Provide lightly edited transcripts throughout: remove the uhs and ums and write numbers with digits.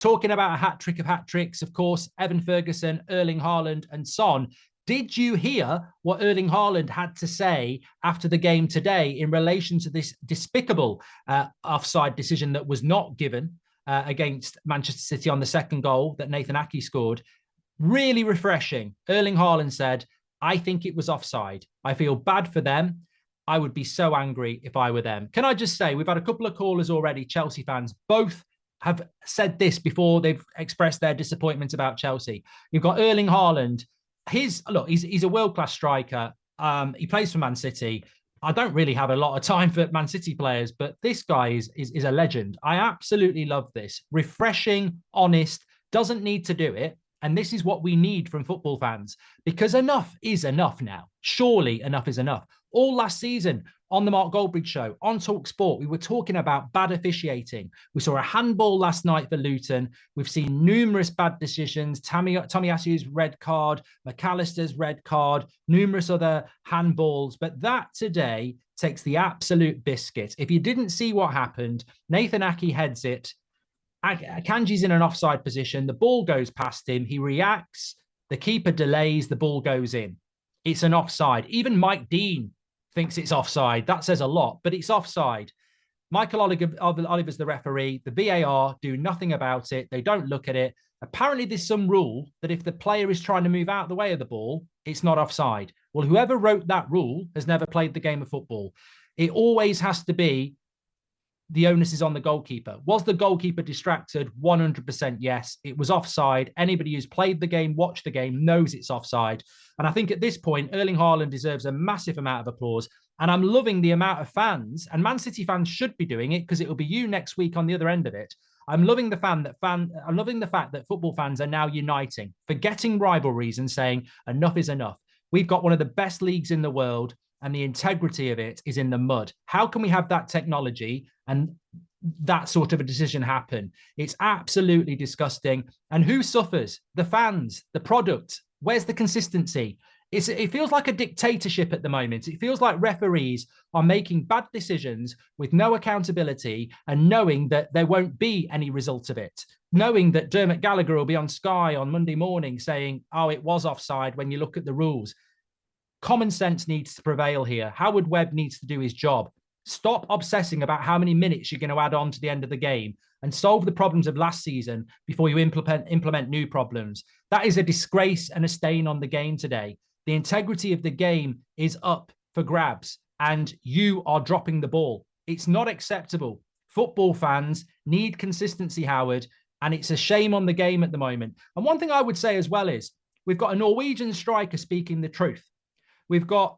Talking about a hat-trick of hat-tricks, of course, Evan Ferguson, Erling Haaland and Son. Did you hear what Erling Haaland had to say after the game today in relation to this despicable offside decision that was not given against Manchester City on the second goal that Nathan Ake scored? Really refreshing. Erling Haaland said, I think it was offside. I feel bad for them. I would be so angry if I were them. Can I just say, we've had a couple of callers already, Chelsea fans, both have said this before they've expressed their disappointment about Chelsea. You've got Erling Haaland. He's a world-class striker. He plays for Man City. I don't really have a lot of time for Man City players, but this guy is a legend. I absolutely love this. Refreshing, honest, doesn't need to do it. And this is what we need from football fans, because enough is enough now. Surely enough is enough. All last season on the Mark Goldbridge show, on talkSPORT, we were talking about bad officiating. We saw a handball last night for Luton. We've seen numerous bad decisions. Tomiyasu's red card, McAllister's red card, numerous other handballs. But that today takes the absolute biscuit. If you didn't see what happened, Nathan Ake heads it. Akanji's in an offside position. The ball goes past him. He reacts. The keeper delays. The ball goes in. It's an offside. Even Mike Dean thinks it's offside. That says a lot, but it's offside. Michael Oliver's the referee. The VAR do nothing about it. They don't look at it. Apparently, there's some rule that if the player is trying to move out of the way of the ball, it's not offside. Well, whoever wrote that rule has never played the game of football. It always has to be the onus is on the goalkeeper. Was the goalkeeper distracted? 100% yes. It was offside. Anybody who's played the game, watched the game, knows it's offside. And I think at this point, Erling Haaland deserves a massive amount of applause. And I'm loving the amount of fans, and Man City fans should be doing it because it will be you next week on the other end of it. I'm loving the fact that football fans are now uniting, forgetting rivalries and saying enough is enough. We've got one of the best leagues in the world, and the integrity of it is in the mud. How can we have that technology and that sort of a decision happen? It's absolutely disgusting. And who suffers? The fans, the product. Where's the consistency? It feels like a dictatorship at the moment. It feels like referees are making bad decisions with no accountability and knowing that there won't be any result of it. Knowing that Dermot Gallagher will be on Sky on Monday morning saying, oh, it was offside when you look at the rules. Common sense needs to prevail here. Howard Webb needs to do his job. Stop obsessing about how many minutes you're going to add on to the end of the game and solve the problems of last season before you implement new problems. That is a disgrace and a stain on the game today. The integrity of the game is up for grabs, and you are dropping the ball. It's not acceptable. Football fans need consistency, Howard, and it's a shame on the game at the moment. And one thing I would say as well is we've got a Norwegian striker speaking the truth. We've got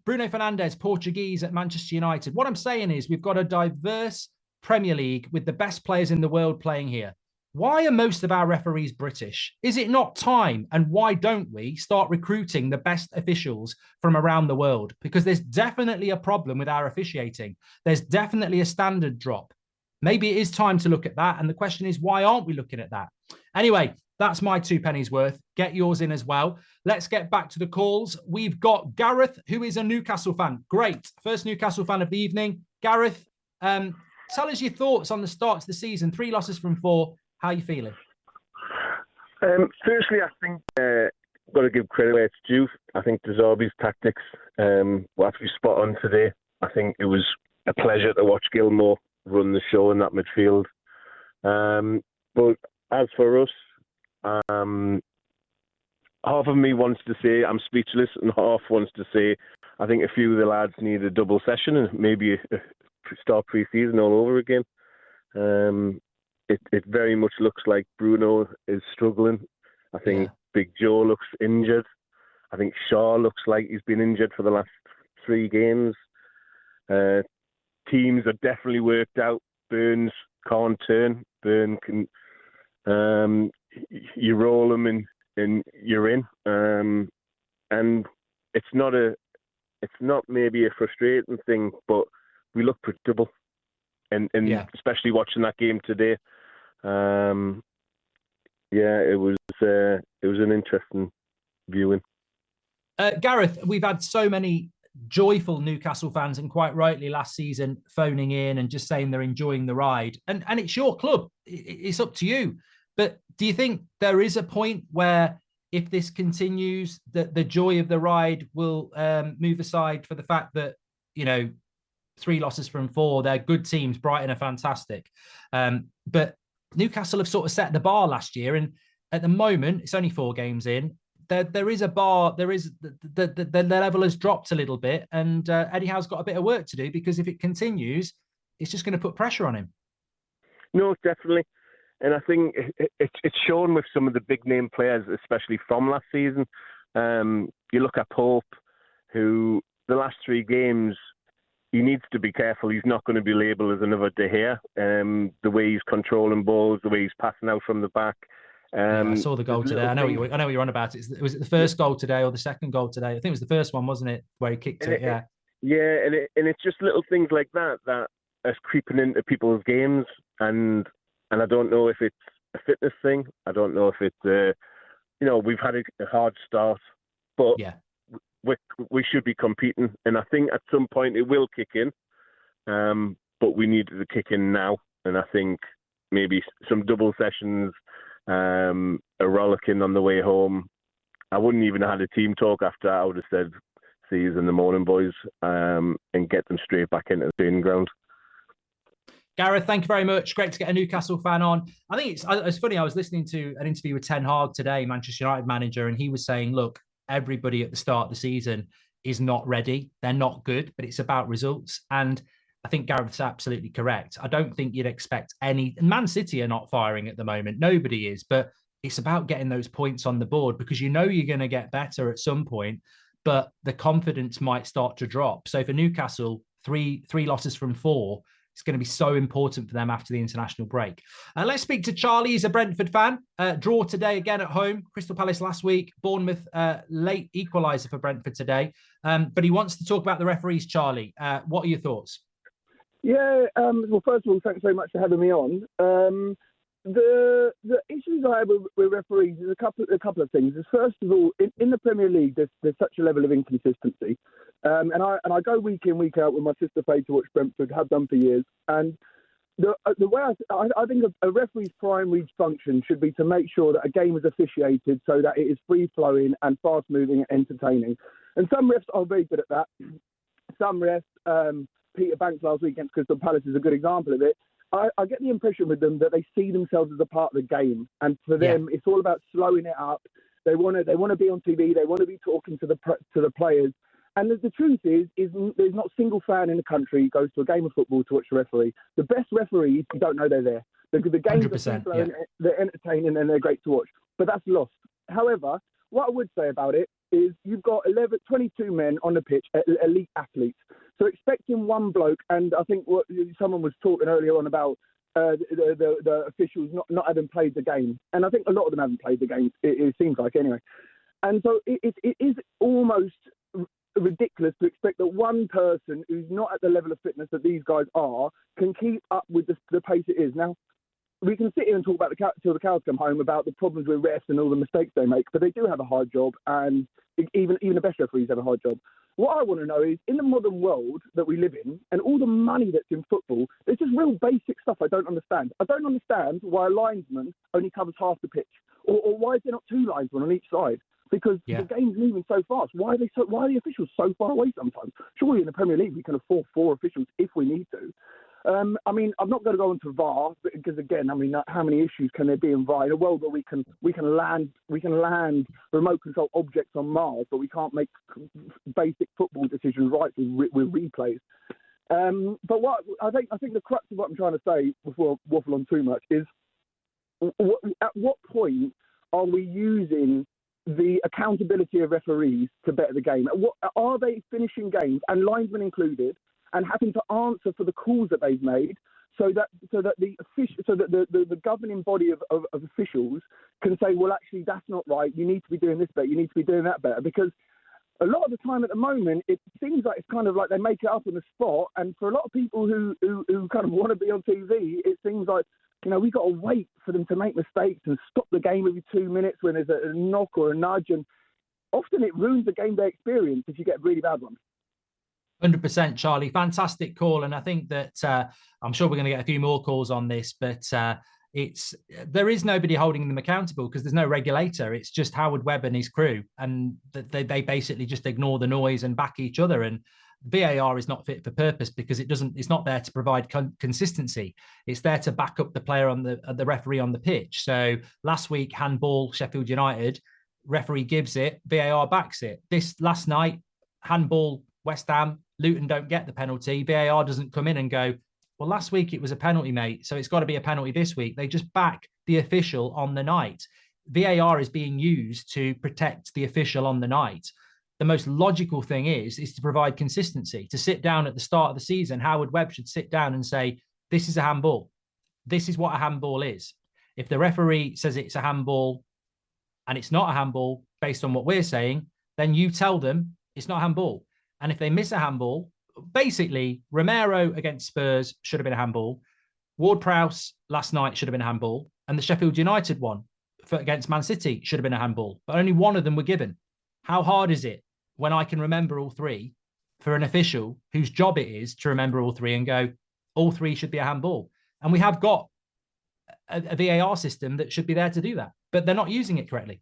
Bruno Fernandes, Portuguese at Manchester United. What I'm saying is we've got a diverse Premier League with the best players in the world playing here. Why are most of our referees British? Is it not time? And why don't we start recruiting the best officials from around the world? Because there's definitely a problem with our officiating. There's definitely a standard drop. Maybe it is time to look at that. And the question is, why aren't we looking at that? Anyway, that's my 2 pennies worth. Get yours in as well. Let's get back to the calls. We've got Gareth, who is a Newcastle fan. Great. First Newcastle fan of the evening. Gareth, tell us your thoughts on the start to the season. 3 losses from 4. How are you feeling? Firstly, I think got to give credit where it's due. I think De Zerbi's tactics were actually spot on today. I think it was a pleasure to watch Gilmour run the show in that midfield. But as for us, half of me wants to say I'm speechless, and half wants to say I think a few of the lads need a double session and maybe start pre-season all over again. It very much looks like Bruno is struggling. I think Big Joe looks injured. I think Shaw looks like he's been injured for the last 3 games. Teams are definitely worked out. Burns can't turn. Burn can... you roll them and you're in. And it's not maybe a frustrating thing, but we look predictable. And especially watching that game today, it was an interesting viewing. Gareth, we've had so many joyful Newcastle fans, and quite rightly last season, phoning in and just saying they're enjoying the ride. And it's your club. It's up to you. But do you think there is a point where, if this continues, that the joy of the ride will move aside for the fact that, 3 losses from 4, they're good teams. Brighton are fantastic. But Newcastle have sort of set the bar last year. And at the moment, it's only 4 games in. There is a bar. There is the level has dropped a little bit. And Eddie Howe's got a bit of work to do, because if it continues, it's just going to put pressure on him. No, definitely. And I think it's shown with some of the big name players, especially from last season. You look at Pope, who the last 3 games, he needs to be careful. He's not going to be labelled as another De Gea. The way he's controlling balls, the way he's passing out from the back. I saw the goal today. I know what you're on about. Was it the first goal today or the second goal today? I think it was the first one, wasn't it, where he kicked it? Yeah. Yeah, and it's just little things like that are creeping into people's games, and I don't know if it's a fitness thing. I don't know if it's we've had a hard start, but yeah, we should be competing, and I think at some point it will kick in. But we need it to kick in now, and I think maybe some double sessions, a rollicking on the way home. I wouldn't even have had a team talk after that. I would have said, "See you in the morning, boys," and get them straight back into the training ground. Gareth, thank you very much. Great to get a Newcastle fan on. I think it's funny. I was listening to an interview with Ten Hag today, Manchester United manager, and he was saying, look, everybody at the start of the season is not ready. They're not good, but it's about results. And I think Gareth's absolutely correct. I don't think you'd expect any. Man City are not firing at the moment. Nobody is. But it's about getting those points on the board, because you're going to get better at some point, but the confidence might start to drop. So for Newcastle, three losses from 4, it's going to be so important for them after the international break. Let's speak to Charlie. He's a Brentford fan. Draw today again at home. Crystal Palace last week. Bournemouth late equaliser for Brentford today. But he wants to talk about the referees, Charlie. What are your thoughts? Yeah, well, first of all, thanks very much for having me on. The issues I have with referees is a couple of things. First of all, in the Premier League, there's such a level of inconsistency, and I go week in, week out with my sister Faye to watch Brentford, have done for years. And the way I think a referee's primary function should be to make sure that a game is officiated so that it is free flowing and fast moving and entertaining. And some refs are very good at that. Some refs, Peter Banks last week against Crystal Palace is a good example of it. I get the impression with them that they see themselves as a part of the game, and for them, it's all about slowing it up. They want to be on TV. They want to be talking to the players. And the truth is there's not a single fan in the country who goes to a game of football to watch the referee. The best referees, you don't know they're there. The games are simple, they're entertaining, and they're great to watch. But that's lost. However, what I would say about it is you've got 22 men on the pitch, elite athletes. So expecting one bloke, and I think what someone was talking earlier on about the officials not having played the game, and I think a lot of them haven't played the game. It seems like anyway, and so it is almost ridiculous to expect that one person who's not at the level of fitness that these guys are can keep up with the pace it is. Now, we can sit here and talk about till the cows come home about the problems with refs and all the mistakes they make, but they do have a hard job, and even the best referees have a hard job. What I want to know is, in the modern world that we live in, and all the money that's in football, there's just real basic stuff I don't understand. I don't understand why a linesman only covers half the pitch, or why is there not 2 linesmen on each side? Because the game's moving so fast. Why are the officials so far away sometimes? Surely in the Premier League we can afford 4 officials if we need to. I mean, I'm not going to go into VAR because, again, I mean, how many issues can there be in VAR in a world where we can land remote control objects on Mars, but we can't make basic football decisions right with replays. But what I think the crux of what I'm trying to say, before I waffle on too much, is at what point are we using the accountability of referees to better the game? What are they finishing games, and linesmen included, and having to answer for the calls that they've made, so that the governing body of officials can say, well, actually, that's not right. You need to be doing this better. You need to be doing that better. Because a lot of the time at the moment, it seems like it's kind of like they make it up on the spot. And for a lot of people who kind of want to be on TV, it seems like, we got to wait for them to make mistakes and stop the game every 2 minutes when there's a knock or a nudge. And often it ruins the game day experience if you get a really bad one. 100%, Charlie. Fantastic call. And I think that I'm sure we're going to get a few more calls on this, but there is nobody holding them accountable because there's no regulator. It's just Howard Webb and his crew, and they basically just ignore the noise and back each other. And VAR is not fit for purpose because it's not there to provide consistency. It's there to back up the player on the referee on the pitch. So last week, handball, Sheffield United, referee gives it, VAR backs it. This last night, handball, West Ham, Luton don't get the penalty. VAR doesn't come in and go, well, last week it was a penalty, mate, so it's got to be a penalty this week. They just back the official on the night. VAR is being used to protect the official on the night. The most logical thing is to provide consistency, to sit down at the start of the season. Howard Webb should sit down and say, this is a handball. This is what a handball is. If the referee says it's a handball and it's not a handball based on what we're saying, then you tell them it's not a handball. And if they miss a handball, basically, Romero against Spurs should have been a handball. Ward-Prowse last night should have been a handball. And the Sheffield United one against Man City should have been a handball. But only one of them were given. How hard is it when I can remember all three for an official whose job it is to remember all three and go, all three should be a handball? And we have got a VAR system that should be there to do that, but they're not using it correctly.